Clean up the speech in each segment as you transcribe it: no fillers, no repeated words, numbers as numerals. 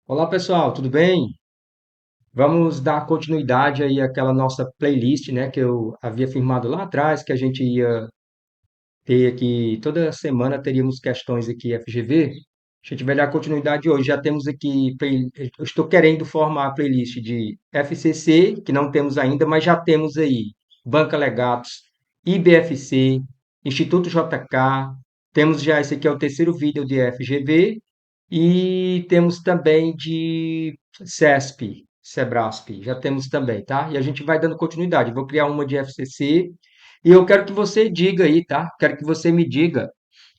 Olá pessoal, tudo bem? Vamos dar continuidade aí àquela nossa playlist, né, que eu havia firmado lá atrás, que a gente ia ter aqui, toda semana teríamos questões aqui FGV. A gente vai dar continuidade hoje. Já temos aqui, eu estou querendo formar a playlist de FCC, que não temos ainda, mas já temos aí Banca Legatos, IBFC, Instituto JK, temos já esse aqui é o terceiro vídeo de FGV, e temos também de CESP, Sebrasp, já temos também, tá? E a gente vai dando continuidade. Vou criar uma de FCC e eu quero que você diga aí, tá? Quero que você me diga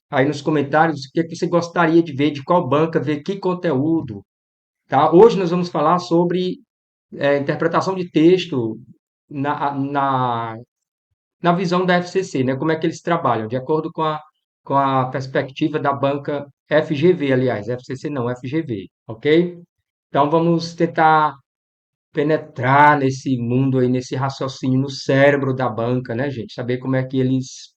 aí nos comentários o que é que você gostaria de ver, de qual banca, ver que conteúdo, tá? Hoje nós vamos falar sobre interpretação de texto na, na visão da FCC, né? Como é que eles trabalham, de acordo com a perspectiva da banca FGV, aliás, FCC não, FGV, ok? Então vamos tentar penetrar nesse mundo aí, nesse raciocínio no cérebro da banca, né, gente? Saber como é que eles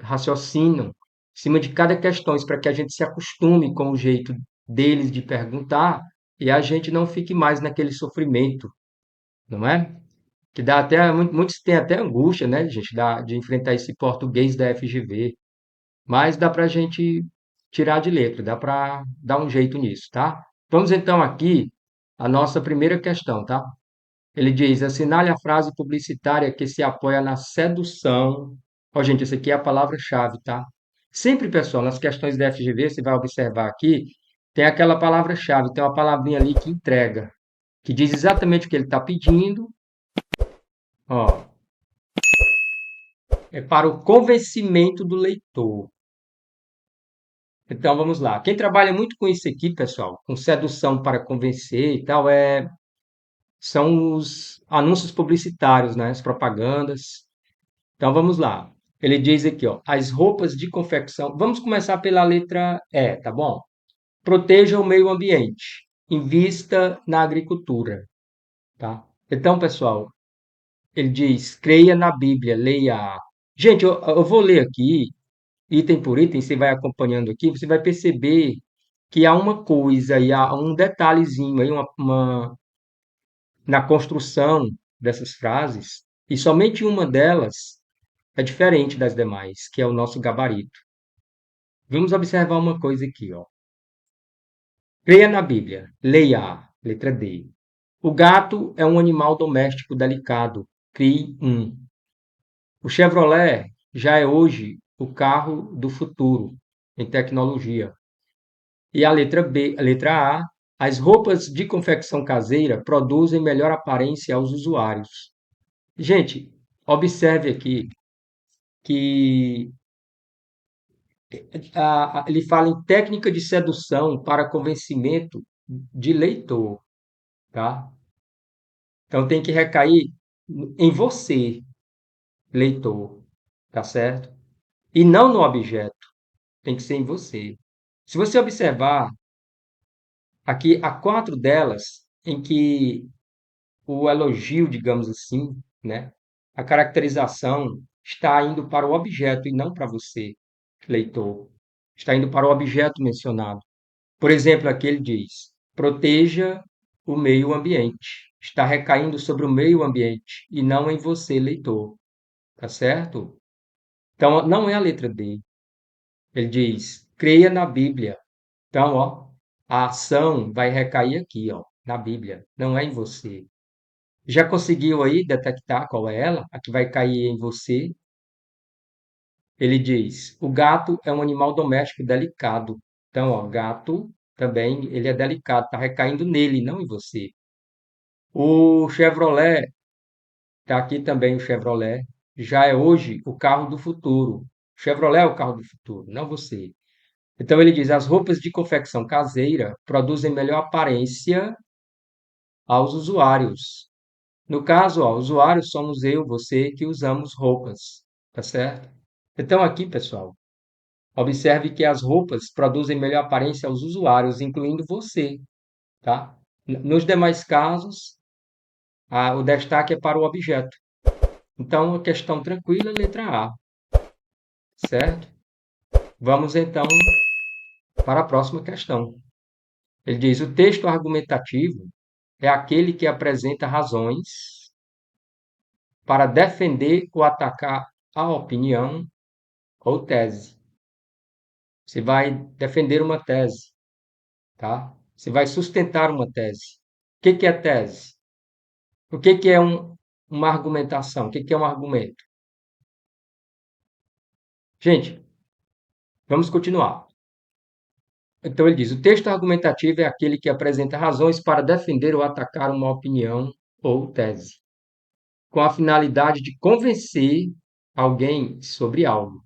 raciocinam em cima de cada questão, para que a gente se acostume com o jeito deles de perguntar e a gente não fique mais naquele sofrimento, não é? Que dá até, muitos têm até angústia, né, gente, de enfrentar esse português da FGV, mas dá para a gente tirar de letra, dá para dar um jeito nisso, tá? Vamos então aqui a nossa primeira questão, tá? Ele diz: assinale a frase publicitária que se apoia na sedução. Ó, gente, isso aqui é a palavra-chave, tá? Sempre, pessoal, nas questões da FGV, você vai observar aqui, tem aquela palavra-chave, tem uma palavrinha ali que entrega, que diz exatamente o que ele está pedindo. Ó, é para o convencimento do leitor. Então, vamos lá. Quem trabalha muito com isso aqui, pessoal, com sedução para convencer e tal, são os anúncios publicitários, né? As propagandas. Então vamos lá. Ele diz aqui, ó, as roupas de confecção. Vamos começar pela letra E, tá bom? Proteja o meio ambiente. Invista na agricultura, tá? Então, pessoal, ele diz: creia na Bíblia, leia. Gente, eu vou ler aqui, item por item, você vai acompanhando aqui, você vai perceber que há uma coisa e há um detalhezinho aí, na construção dessas frases, e somente uma delas é diferente das demais, que é o nosso gabarito. Vamos observar uma coisa aqui, ó. Creia na Bíblia. Leia A, letra D. O gato é um animal doméstico delicado. CRI 1. O Chevrolet já é hoje o carro do futuro em tecnologia. E a letra B, a letra A, as roupas de confecção caseira produzem melhor aparência aos usuários. Gente, observe aqui que ele fala em técnica de sedução para convencimento de leitor, tá? Então tem que recair em você, leitor, tá certo? E não no objeto, tem que ser em você. Se você observar, aqui há quatro delas em que o elogio, digamos assim, né? A caracterização está indo para o objeto e não para você, leitor. Está indo para o objeto mencionado. Por exemplo, aqui ele diz: proteja o meio ambiente. Está recaindo sobre o meio ambiente e não em você, leitor. Tá certo? Então, não é a letra D. Ele diz: creia na Bíblia. Então, ó, a ação vai recair aqui, ó, na Bíblia, não é em você. Já conseguiu aí detectar qual é ela? A que vai cair em você? Ele diz: o gato é um animal doméstico delicado. Então, ó, gato também, ele é delicado, está recaindo nele, não em você. O Chevrolet, está aqui também o Chevrolet, já é hoje o carro do futuro. O Chevrolet é o carro do futuro, não você. Então ele diz: as roupas de confecção caseira produzem melhor aparência aos usuários. No caso, ó, usuários somos eu, você que usamos roupas, tá certo? Então aqui, pessoal, observe que as roupas produzem melhor aparência aos usuários, incluindo você, tá? Nos demais casos, o destaque é para o objeto. Então, a questão tranquila, letra A, certo? Vamos então para a próxima questão. Ele diz: o texto argumentativo é aquele que apresenta razões para defender ou atacar a opinião ou tese. Você vai defender uma tese, tá? Você vai sustentar uma tese. O que que é tese? O que que é uma argumentação? O que que é um argumento? Gente, vamos continuar. Então ele diz: o texto argumentativo é aquele que apresenta razões para defender ou atacar uma opinião ou tese, com a finalidade de convencer alguém sobre algo.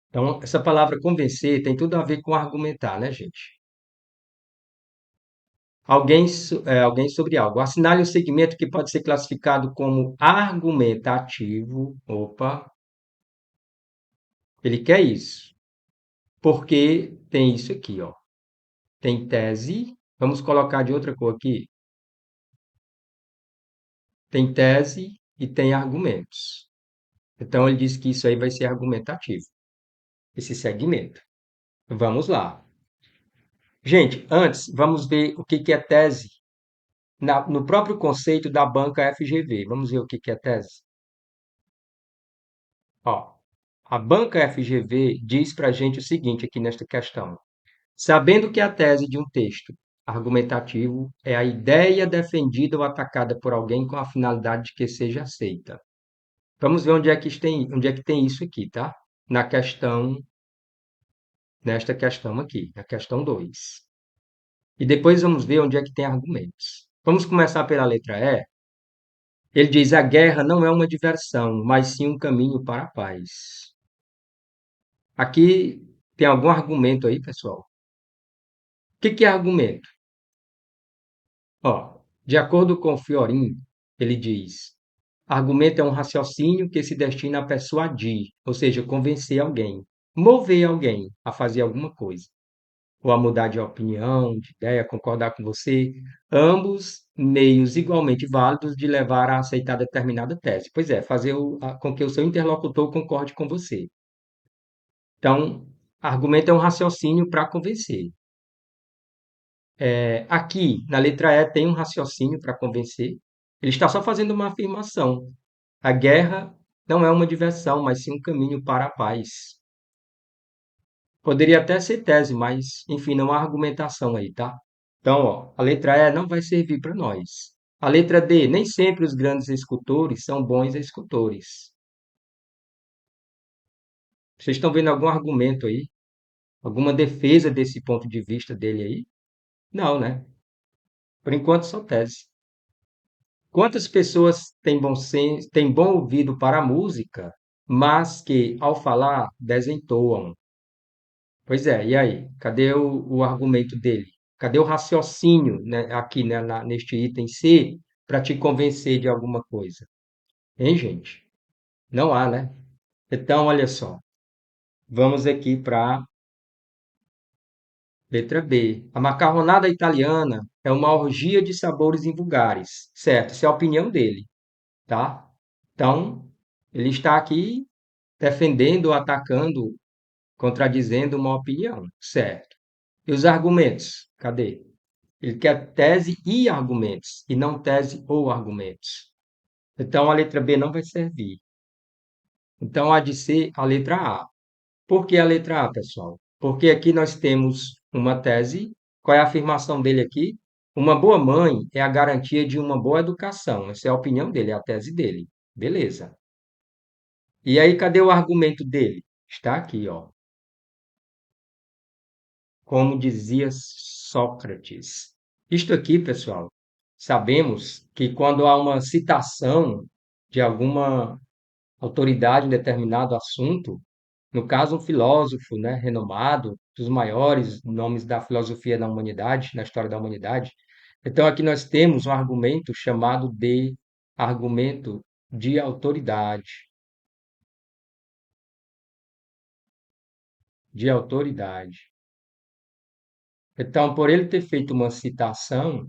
Então, essa palavra convencer tem tudo a ver com argumentar, né, gente? Alguém sobre algo. Assinale um segmento que pode ser classificado como argumentativo. Opa, ele quer isso. Porque tem isso aqui, ó. Tem tese. Vamos colocar de outra cor aqui. Tem tese e tem argumentos. Então, ele diz que isso aí vai ser argumentativo, esse segmento. Vamos lá. Gente, antes, vamos ver o que que é tese no próprio conceito da banca FGV. Vamos ver o que que é tese. Ó, a banca FGV diz para a gente o seguinte aqui nesta questão. Sabendo que a tese de um texto argumentativo é a ideia defendida ou atacada por alguém com a finalidade de que seja aceita. Vamos ver onde é que tem isso aqui, tá? Na questão, nesta questão aqui, na questão 2. E depois vamos ver onde é que tem argumentos. Vamos começar pela letra E. Ele diz: a guerra não é uma diversão, mas sim um caminho para a paz. Aqui tem algum argumento aí, pessoal? O que que é argumento? Ó, de acordo com Fiorin, ele diz: argumento é um raciocínio que se destina a persuadir, ou seja, convencer alguém, mover alguém a fazer alguma coisa, ou a mudar de opinião, de ideia, concordar com você, ambos meios igualmente válidos de levar a aceitar determinada tese. Pois é, fazer com que o seu interlocutor concorde com você. Então, argumento é um raciocínio para convencer. Aqui, na letra E, tem um raciocínio para convencer. Ele está só fazendo uma afirmação. A guerra não é uma diversão, mas sim um caminho para a paz. Poderia até ser tese, mas, enfim, não há argumentação aí, tá? Então, ó, a letra E não vai servir para nós. A letra D, nem sempre os grandes escultores são bons escultores. Vocês estão vendo algum argumento aí? Alguma defesa desse ponto de vista dele aí? Não, né? Por enquanto, só tese. Quantas pessoas têm bom senso, têm bom ouvido para a música, mas que, ao falar, desentoam? Pois é, e aí? Cadê o argumento dele? Cadê o raciocínio, né, aqui, né, neste item C para te convencer de alguma coisa? Hein, gente? Não há, né? Então, olha só. Vamos aqui para a letra B. A macarronada italiana é uma orgia de sabores invulgares. Certo, essa é a opinião dele, tá? Então, ele está aqui defendendo, atacando, contradizendo uma opinião, certo? E os argumentos? Cadê? Ele quer tese e argumentos, e não tese ou argumentos. Então, a letra B não vai servir. Então, há de ser a letra A. Por que a letra A, pessoal? Porque aqui nós temos uma tese. Qual é a afirmação dele aqui? Uma boa mãe é a garantia de uma boa educação. Essa é a opinião dele, é a tese dele. Beleza. E aí, cadê o argumento dele? Está aqui, ó. Como dizia Sócrates. Isto aqui, pessoal, sabemos que quando há uma citação de alguma autoridade em determinado assunto, no caso um filósofo, né, renomado, dos maiores nomes da filosofia da humanidade, na história da humanidade, então aqui nós temos um argumento chamado de argumento de autoridade, de autoridade. Então, por ele ter feito uma citação,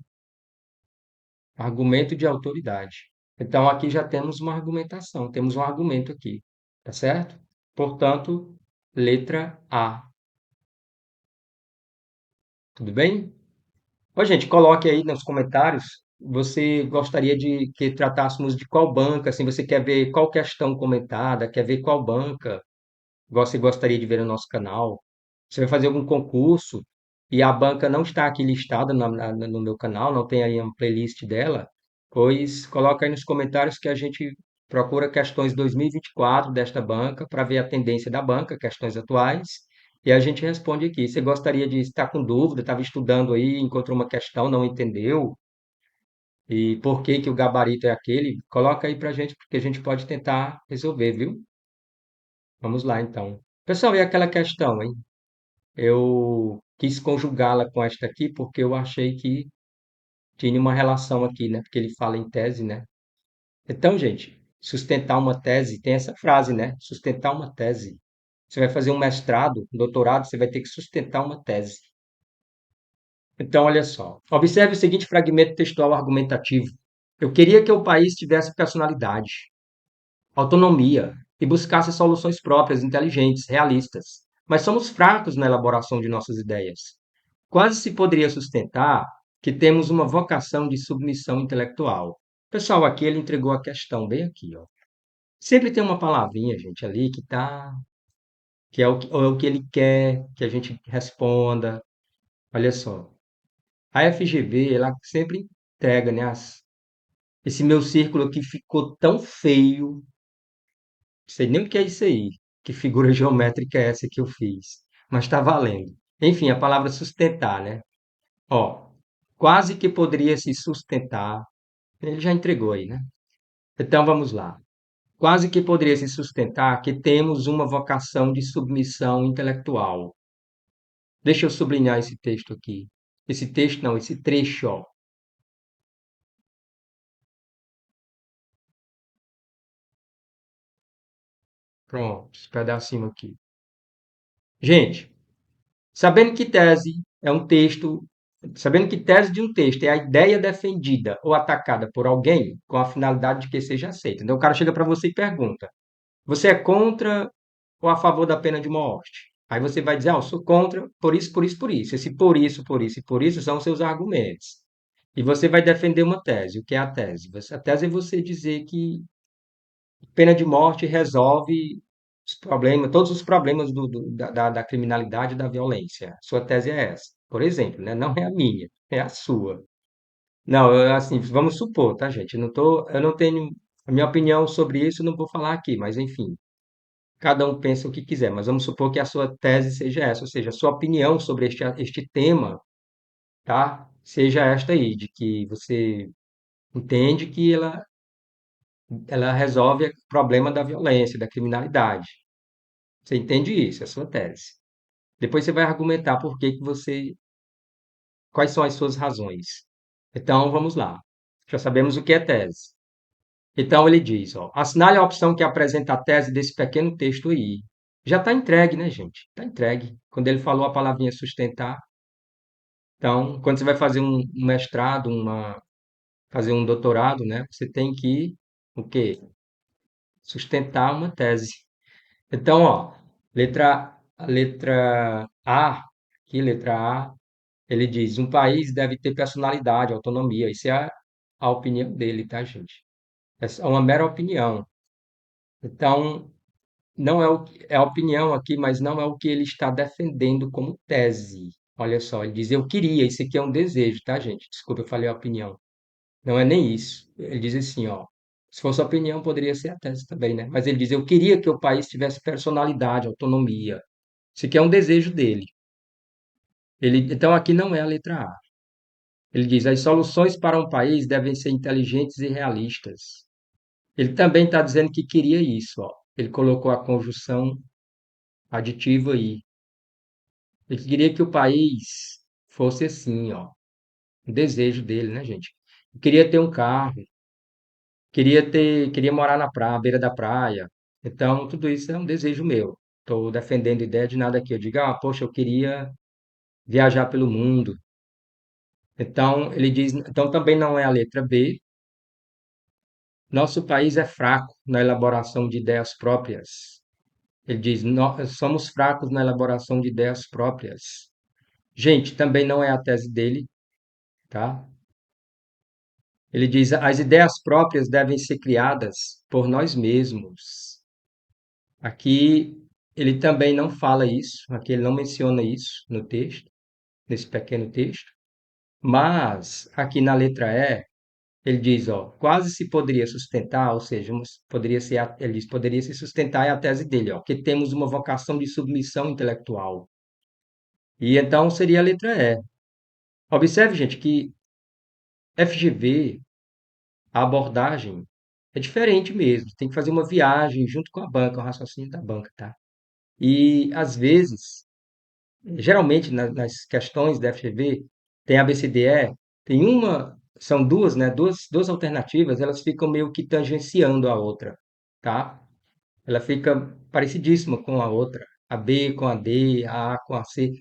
argumento de autoridade. Então, aqui já temos uma argumentação, temos um argumento aqui, tá certo? Portanto, letra A. Tudo bem? Ô, gente, coloque aí nos comentários. Você gostaria de que tratássemos de qual banca? Assim, você quer ver qual questão comentada? Quer ver qual banca? Você gostaria de ver no nosso canal? Você vai fazer algum concurso e a banca não está aqui listada no meu canal, não tem aí uma playlist dela, pois coloca aí nos comentários que a gente procura questões 2024 desta banca para ver a tendência da banca, questões atuais, e a gente responde aqui. Você gostaria de estar com dúvida, estava estudando aí, encontrou uma questão, não entendeu, e por que que o gabarito é aquele? Coloca aí para a gente, porque a gente pode tentar resolver, viu? Vamos lá, então. Pessoal, e aquela questão, hein? Eu quis conjugá-la com esta aqui porque eu achei que tinha uma relação aqui, né? Porque ele fala em tese, né? Então, gente, sustentar uma tese, tem essa frase, né? Sustentar uma tese. Você vai fazer um mestrado, um doutorado, você vai ter que sustentar uma tese. Então, olha só. Observe o seguinte fragmento textual argumentativo. Eu queria que o país tivesse personalidade, autonomia e buscasse soluções próprias, inteligentes, realistas. Mas somos fracos na elaboração de nossas ideias. Quase se poderia sustentar que temos uma vocação de submissão intelectual. Pessoal, aqui ele entregou a questão bem aqui, ó. Sempre tem uma palavrinha, gente, ali que tá, que é o que ele quer que a gente responda. Olha só, a FGV, ela sempre entrega, né, esse meu círculo aqui ficou tão feio, não sei nem o que é isso aí, que figura geométrica é essa que eu fiz, mas está valendo. Enfim, a palavra sustentar, né? Ó, quase que poderia se sustentar. Ele já entregou aí, né? Então vamos lá. Quase que poderia se sustentar que temos uma vocação de submissão intelectual. Deixa eu sublinhar esse texto aqui. Esse texto não, esse trecho, ó. Pronto, esse pedacinho aqui. Gente, sabendo que tese de um texto é a ideia defendida ou atacada por alguém com a finalidade de que seja aceita. Então o cara chega para você e pergunta: você é contra ou a favor da pena de morte? Aí você vai dizer, ah, eu sou contra por isso, por isso, por isso. Esse por isso, por isso e por isso são os seus argumentos. E você vai defender uma tese. O que é a tese? A tese é você dizer que pena de morte resolve os problemas, todos os problemas da criminalidade e da violência. Sua tese é essa. Por exemplo, né? Não é a minha, é a sua. Não, assim, vamos supor, tá, gente? Eu não tenho a minha opinião sobre isso, eu não vou falar aqui, mas enfim, cada um pensa o que quiser, mas vamos supor que a sua tese seja essa, ou seja, a sua opinião sobre este tema, tá? Seja esta aí, de que você entende que ela resolve o problema da violência, da criminalidade. Você entende isso, é a sua tese. Depois você vai argumentar por que que você, quais são as suas razões. Então, vamos lá. Já sabemos o que é tese. Então, ele diz, ó, assinale a opção que apresenta a tese desse pequeno texto aí. Já está entregue, né, gente? Está entregue. Quando ele falou a palavrinha sustentar, então, quando você vai fazer um mestrado, fazer um doutorado, né, você tem que, o quê? Sustentar uma tese. Então, ó, a letra A, aqui, letra A, ele diz, um país deve ter personalidade, autonomia. Isso é a opinião dele, tá, gente? É uma mera opinião. Então, não é é a opinião aqui, mas não é o que ele está defendendo como tese. Olha só, ele diz, eu queria, isso aqui é um desejo, tá, gente? Desculpa, eu falei a opinião. Não é nem isso. Ele diz assim, ó, se fosse opinião, poderia ser a tese também, né? Mas ele diz, eu queria que o país tivesse personalidade, autonomia. Isso aqui é um desejo dele. Então, aqui não é a letra A. Ele diz, as soluções para um país devem ser inteligentes e realistas. Ele também está dizendo que queria isso, ó. Ele colocou a conjunção aditiva aí. Ele queria que o país fosse assim, ó. O desejo dele, né, gente? Eu queria ter um carro, queria morar na praia, à beira da praia. Então, tudo isso é um desejo meu. Estou defendendo ideia de nada aqui. Eu digo, ah, poxa, eu queria viajar pelo mundo. Então, ele diz, então também não é a letra B. Nosso país é fraco na elaboração de ideias próprias. Ele diz, nós somos fracos na elaboração de ideias próprias. Gente, também não é a tese dele. tá? Ele diz: as ideias próprias devem ser criadas por nós mesmos. Aqui ele também não fala isso, aqui ele não menciona isso no texto, nesse pequeno texto, mas aqui na letra E, ele diz, ó, quase se poderia sustentar, ou seja, poderia ser, ele diz, poderia se sustentar é a tese dele, ó, que temos uma vocação de submissão intelectual. E então seria a letra E. Observe, gente, que FGV, a abordagem é diferente mesmo. Tem que fazer uma viagem junto com a banca, o raciocínio da banca, tá? E às vezes, geralmente nas questões da FGV, tem a BCDE, tem uma, são duas, né? Duas alternativas, elas ficam meio que tangenciando a outra, tá? Ela fica parecidíssima com a outra. A B com a D, a com a C.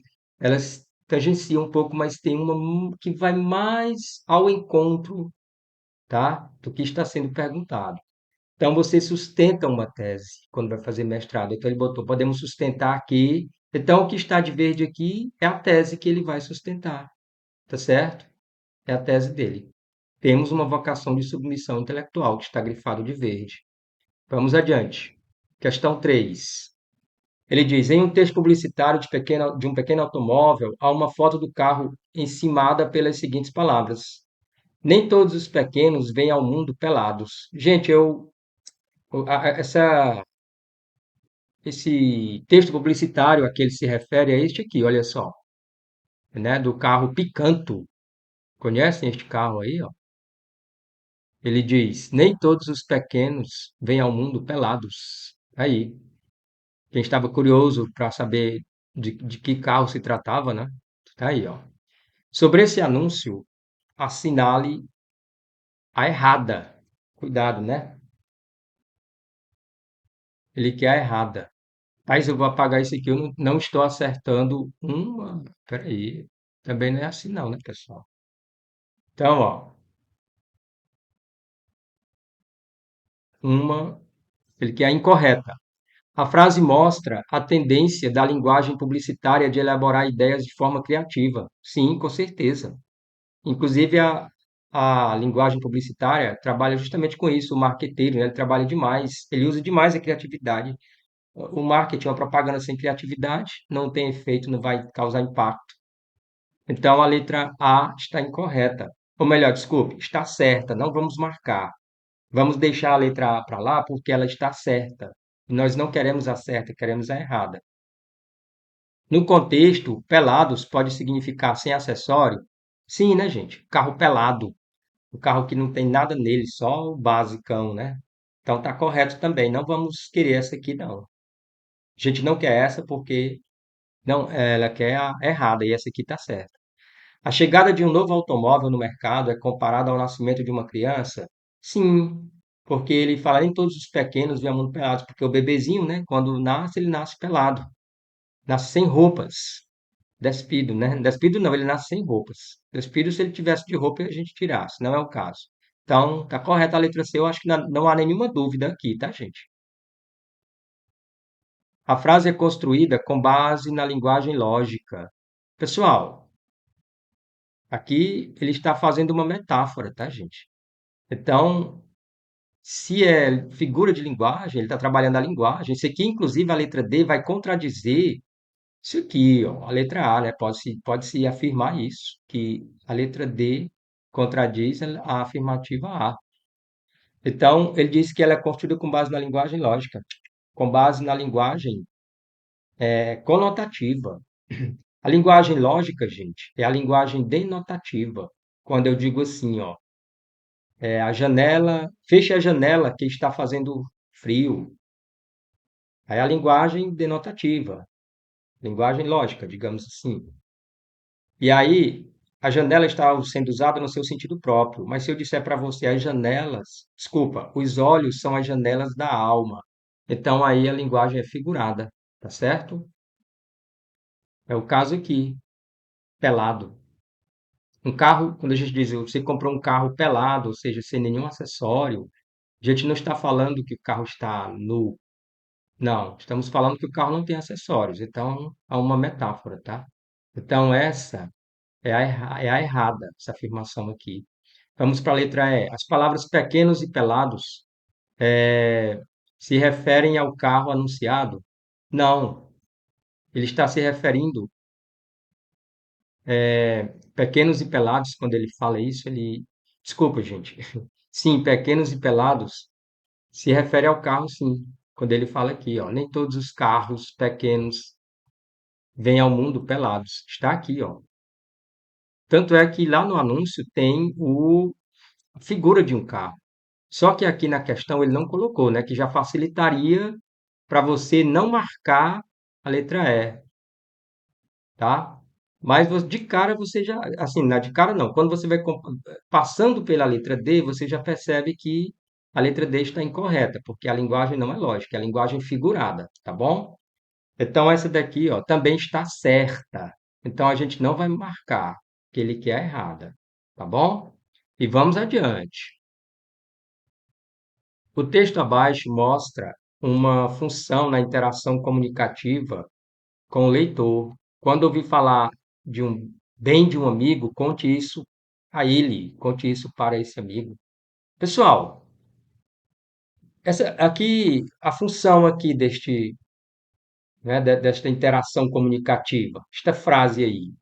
Elas tangenciam um pouco, mas tem uma que vai mais ao encontro, tá? Do que está sendo perguntado. Então, você sustenta uma tese quando vai fazer mestrado. Então, ele botou, podemos sustentar aqui. Então, o que está de verde aqui é a tese que ele vai sustentar, tá certo? É a tese dele. Temos uma vocação de submissão intelectual, que está grifado de verde. Vamos adiante. Questão 3. Ele diz: em um texto publicitário de um pequeno automóvel, há uma foto do carro encimada pelas seguintes palavras: nem todos os pequenos vêm ao mundo pelados. Gente, esse texto publicitário a que ele se refere é este aqui, olha só, né, do carro Picanto. Conhecem este carro aí, ó? Ele diz: nem todos os pequenos vêm ao mundo pelados. Aí, quem estava curioso para saber de que carro se tratava, né? Tá aí, ó. Sobre esse anúncio, assinale a errada. Cuidado, né? Ele quer a errada. Mas eu vou apagar isso aqui, eu não estou acertando uma. Peraí. Também não é assim, não, né, pessoal? Então, ó, uma. Ele quer a incorreta. A frase mostra a tendência da linguagem publicitária de elaborar ideias de forma criativa. Sim, com certeza. Inclusive, a linguagem publicitária trabalha justamente com isso, o marqueteiro, né? Ele trabalha demais, ele usa demais a criatividade. O marketing, uma propaganda sem criatividade, não tem efeito, não vai causar impacto. Então, a letra A está incorreta. Ou melhor, desculpe, está certa, não vamos marcar. Vamos deixar a letra A para lá porque ela está certa. E nós não queremos a certa, queremos a errada. No contexto, pelados pode significar sem acessório? Sim, né, gente? Carro pelado. O carro que não tem nada nele, só o basicão, né? Então tá correto também. Não vamos querer essa aqui, não. A gente não quer essa porque não, ela quer a errada e essa aqui tá certa. A chegada de um novo automóvel no mercado é comparada ao nascimento de uma criança? Sim, porque ele fala nem todos os pequenos vêm ao mundo pelados, porque o bebezinho, né, quando nasce, ele nasce pelado, nasce sem roupas. Despido, né? Despido não, ele nasce sem roupas. Despido, se ele tivesse de roupa, a gente tirasse, não é o caso. Então, tá correta a letra C, eu acho que não há nenhuma dúvida aqui, tá, gente? A frase é construída com base na linguagem lógica. Pessoal, aqui ele está fazendo uma metáfora, tá, gente? Então, se é figura de linguagem, ele está trabalhando a linguagem. Isso aqui, inclusive, a letra D vai contradizer isso aqui, ó, a letra A, né? Pode-se afirmar isso, que a letra D contradiz a afirmativa A. Então, ele diz que ela é construída com base na linguagem lógica, com base na linguagem conotativa. A linguagem lógica, gente, é a linguagem denotativa. Quando eu digo assim, ó, a janela, feche a janela que está fazendo frio. Aí a linguagem denotativa, linguagem lógica, digamos assim. E aí, a janela está sendo usada no seu sentido próprio, mas se eu disser para você as janelas, desculpa, os olhos são as janelas da alma. Então aí a linguagem é figurada, tá certo? É o caso aqui, pelado. Um carro, quando a gente diz você comprou um carro pelado, ou seja, sem nenhum acessório, a gente não está falando que o carro está nu. Não, estamos falando que o carro não tem acessórios. Então, há uma metáfora, tá? Então, essa É a errada essa afirmação aqui. Vamos para a letra E. As palavras pequenos e pelados se referem ao carro anunciado? Não, ele está se referindo pequenos e pelados, quando ele fala isso, ele. Desculpa, gente. Sim, pequenos e pelados se refere ao carro, sim. Quando ele fala aqui, ó, nem todos os carros pequenos vêm ao mundo pelados. Está aqui, ó. Tanto é que lá no anúncio tem a figura de um carro. Só que aqui na questão ele não colocou, né? Que já facilitaria para você não marcar a letra E, tá? Mas de cara você já, assim, não é de cara não. Quando você vai passando pela letra D, você já percebe que a letra D está incorreta, porque a linguagem não é lógica, é a linguagem figurada, tá bom? Então essa daqui, ó, também está certa. Então a gente não vai marcar que ele quer errada, tá bom? E vamos adiante. O texto abaixo mostra uma função na interação comunicativa com o leitor. Quando ouvir falar de um bem de um amigo, conte isso a ele, conte isso para esse amigo. Pessoal, essa aqui a função aqui né, desta interação comunicativa, esta frase aí,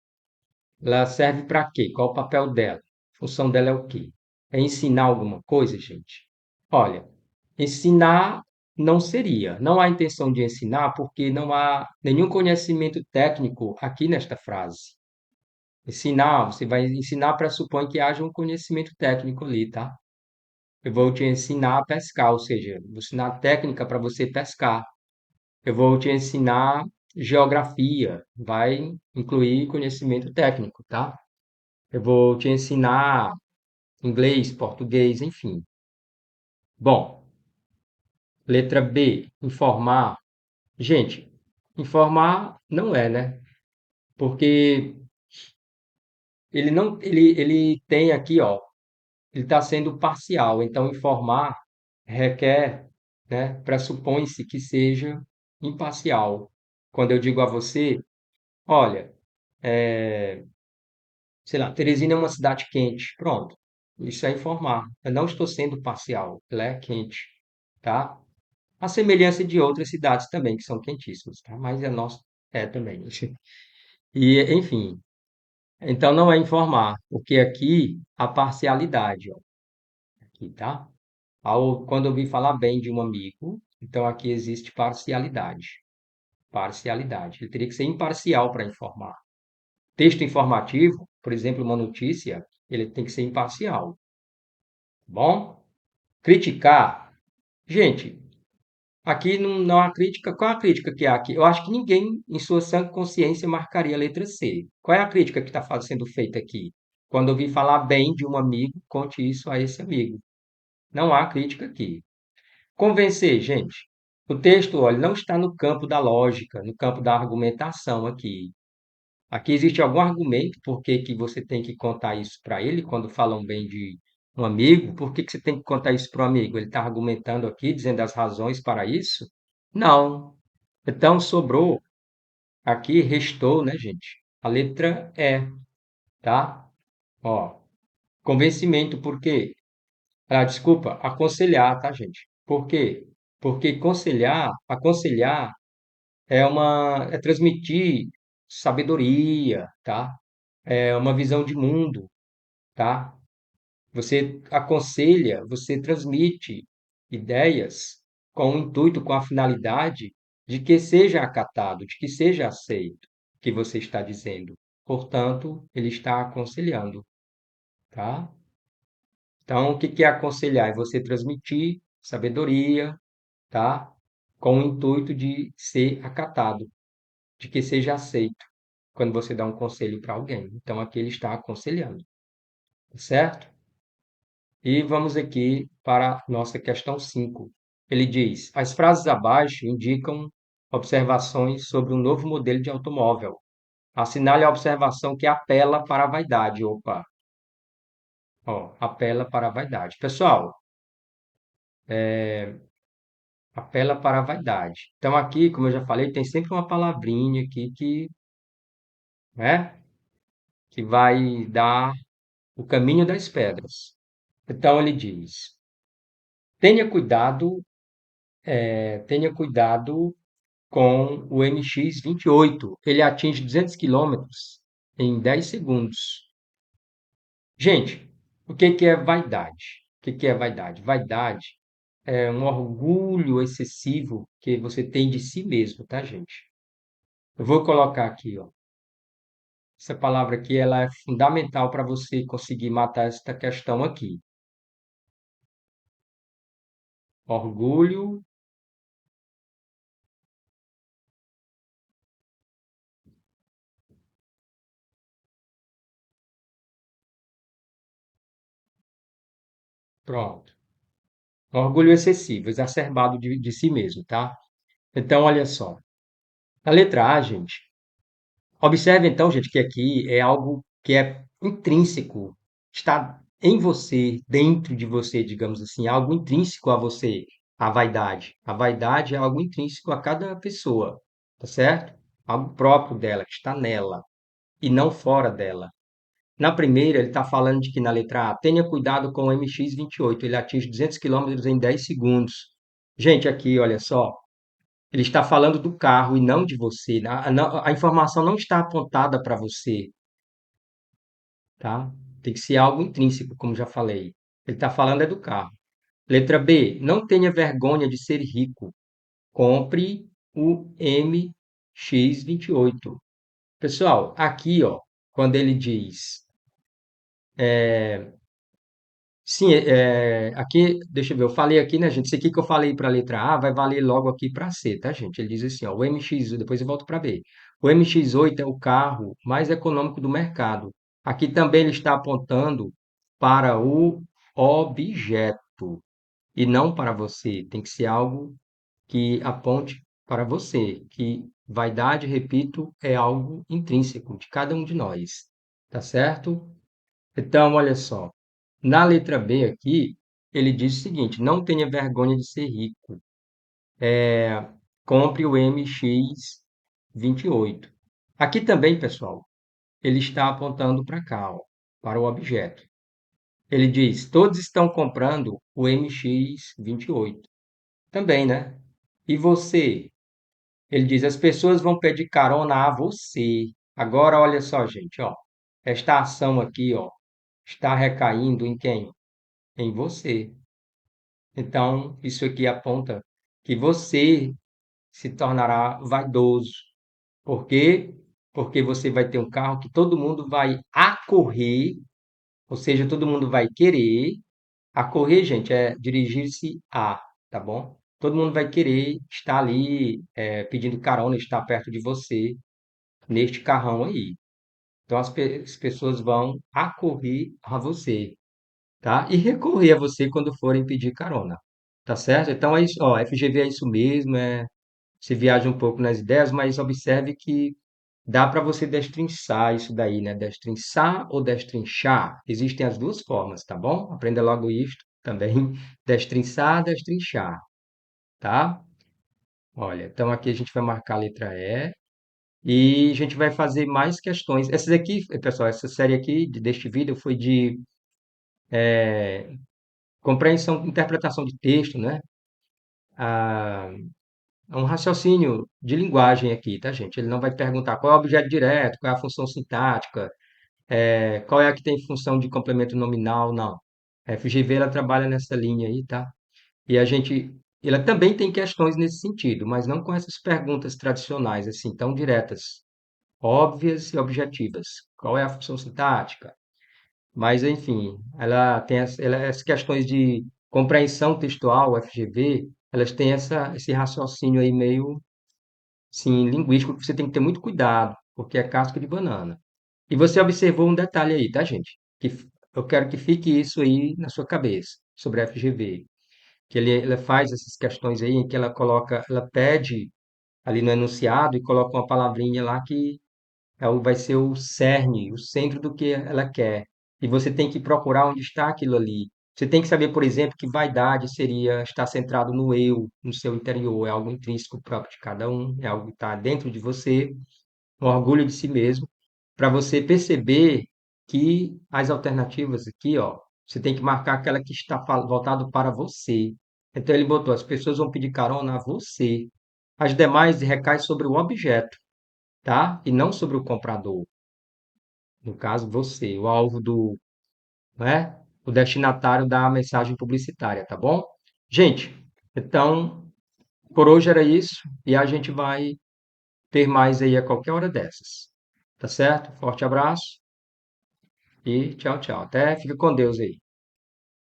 ela serve para quê? Qual o papel dela? A função dela é o quê? É ensinar alguma coisa, gente? Olha, ensinar não seria. Não há intenção de ensinar porque não há nenhum conhecimento técnico aqui nesta frase. Ensinar, você vai ensinar pressupõe que haja um conhecimento técnico ali, tá? Eu vou te ensinar a pescar, ou seja, vou ensinar técnica para você pescar. Eu vou te ensinar geografia, vai incluir conhecimento técnico, tá? Eu vou te ensinar inglês, português, enfim. Bom, letra B, informar. Gente, informar não é, né? Porque ele não, ele tem aqui, ó, ele está sendo parcial. Então, informar requer, né, pressupõe-se que seja imparcial. Quando eu digo a você, olha, sei lá, Teresina é uma cidade quente. Pronto. Isso é informar. Eu não estou sendo parcial. Ela é quente, tá? A semelhança de outras cidades também, que são quentíssimas, tá? Mas a nossa é também. E, enfim, então não é informar, porque aqui a parcialidade, ó, aqui, tá? Quando eu vi falar bem de um amigo, então aqui existe parcialidade. Parcialidade. Ele teria que ser imparcial para informar. Texto informativo, por exemplo, uma notícia, ele tem que ser imparcial. Bom? Criticar. Gente, aqui não há crítica. Qual é a crítica que há aqui? Eu acho que ninguém, em sua sã consciência, marcaria a letra C. Qual é a crítica que está sendo feita aqui? Quando eu vi falar bem de um amigo, conte isso a esse amigo. Não há crítica aqui. Convencer, gente. O texto, olha, não está no campo da lógica, no campo da argumentação aqui. Aqui existe algum argumento por que que você tem que contar isso para ele quando falam bem de um amigo? Por que que você tem que contar isso para o amigo? Ele está argumentando aqui, dizendo as razões para isso? Não. Então sobrou aqui, restou, né, gente? A letra E, tá? Ó, convencimento, por quê? Ah, desculpa, aconselhar, tá, gente? Por quê? Porque aconselhar é transmitir sabedoria, tá? É uma visão de mundo, tá? Você aconselha, você transmite ideias com o intuito, com a finalidade de que seja acatado, de que seja aceito o que você está dizendo. Portanto, ele está aconselhando, tá? Então, o que que é aconselhar? É você transmitir sabedoria, tá? Com o intuito de ser acatado, de que seja aceito quando você dá um conselho para alguém. Então, aqui ele está aconselhando, tá certo? E vamos aqui para a nossa questão 5. Ele diz: as frases abaixo indicam observações sobre um novo modelo de automóvel. Assinale a observação que apela para a vaidade. Opa, ó, apela para a vaidade. Pessoal, apela para a vaidade. Então, aqui, como eu já falei, tem sempre uma palavrinha aqui que, né? que vai dar o caminho das pedras. Então ele diz: tenha cuidado, tenha cuidado com o MX-28. Ele atinge 200 quilômetros em 10 segundos. Gente, o que que é vaidade? O que que é vaidade? Vaidade é um orgulho excessivo que você tem de si mesmo, tá, gente? Eu vou colocar aqui, ó. Essa palavra aqui, ela é fundamental para você conseguir matar esta questão aqui. Orgulho, pronto. Orgulho excessivo, exacerbado de si mesmo, tá? Então, olha só. A letra A, gente, observe então, gente, que aqui é algo que é intrínseco, está em você, dentro de você, digamos assim, algo intrínseco a você, a vaidade. A vaidade é algo intrínseco a cada pessoa, tá certo? Algo próprio dela, que está nela, e não fora dela. Na primeira, ele está falando de que na letra A, tenha cuidado com o MX-28, ele atinge 200 quilômetros em 10 segundos. Gente, aqui, olha só, ele está falando do carro e não de você. A informação não está apontada para você, tá? Tem que ser algo intrínseco, como já falei. Ele está falando é do carro. Letra B, não tenha vergonha de ser rico. Compre o MX-28. Pessoal, aqui, ó, quando ele diz, sim, aqui, deixa eu ver, eu falei aqui, né, gente? Isso aqui que eu falei para a letra A vai valer logo aqui para C, tá, gente? Ele diz assim, ó, o MX, depois eu volto para B. O MX-8 é o carro mais econômico do mercado. Aqui também ele está apontando para o objeto e não para você. Tem que ser algo que aponte para você, que vaidade, repito, é algo intrínseco de cada um de nós, tá certo? Então, olha só. Na letra B aqui, ele diz o seguinte: não tenha vergonha de ser rico. Compre o MX-28. Aqui também, pessoal, ele está apontando para cá, ó, para o objeto. Ele diz: todos estão comprando o MX-28. Também, né? E você? Ele diz: as pessoas vão pedir carona a você. Agora, olha só, gente, ó. Esta ação aqui, ó, está recaindo em quem? Em você. Então, isso aqui aponta que você se tornará vaidoso. Por quê? Porque você vai ter um carro que todo mundo vai acorrer, ou seja, todo mundo vai querer. Acorrer, gente, é dirigir-se a, tá bom? Todo mundo vai querer estar ali, pedindo carona, estar perto de você, neste carrão aí. Então, as pessoas vão acorrer a você, tá? E recorrer a você quando forem pedir carona, tá certo? Então é isso, ó, FGV é isso mesmo, você viaja um pouco nas ideias, mas observe que dá para você destrinçar isso daí, né? Destrinçar ou destrinchar, existem as duas formas, tá bom? Aprenda logo isto também, destrinçar, destrinchar, tá? Olha, então aqui a gente vai marcar a letra E e a gente vai fazer mais questões. Essas aqui, pessoal, essa série aqui deste vídeo foi de compreensão, interpretação de texto, né? Ah, é um raciocínio de linguagem aqui, tá, gente? Ele não vai perguntar qual é o objeto direto, qual é a função sintática, qual é a que tem função de complemento nominal, não. A FGV ela trabalha nessa linha aí, tá? E ela também tem questões nesse sentido, mas não com essas perguntas tradicionais, assim, tão diretas, óbvias e objetivas. Qual é a função sintática? Mas, enfim, essas questões de compreensão textual, FGV, elas têm esse raciocínio aí meio, sim, linguístico, que você tem que ter muito cuidado, porque é casca de banana. E você observou um detalhe aí, tá, gente? Eu quero que fique isso aí na sua cabeça, sobre a FGV. Que ela faz essas questões aí, em que ela pede ali no enunciado e coloca uma palavrinha lá que vai ser o cerne, o centro do que ela quer. E você tem que procurar onde está aquilo ali. Você tem que saber, por exemplo, que vaidade seria estar centrado no eu, no seu interior, é algo intrínseco próprio de cada um, é algo que está dentro de você, um orgulho de si mesmo. para você perceber que as alternativas aqui, ó, você tem que marcar aquela que está voltado para você. Então ele botou, as pessoas vão pedir carona a você. As demais recai sobre o objeto, tá? E não sobre o comprador. No caso, você, o alvo do, né? O destinatário da mensagem publicitária, tá bom? Gente, então, por hoje era isso e a gente vai ter mais aí a qualquer hora dessas. Tá certo? Forte abraço e tchau, tchau. Até fica com Deus aí.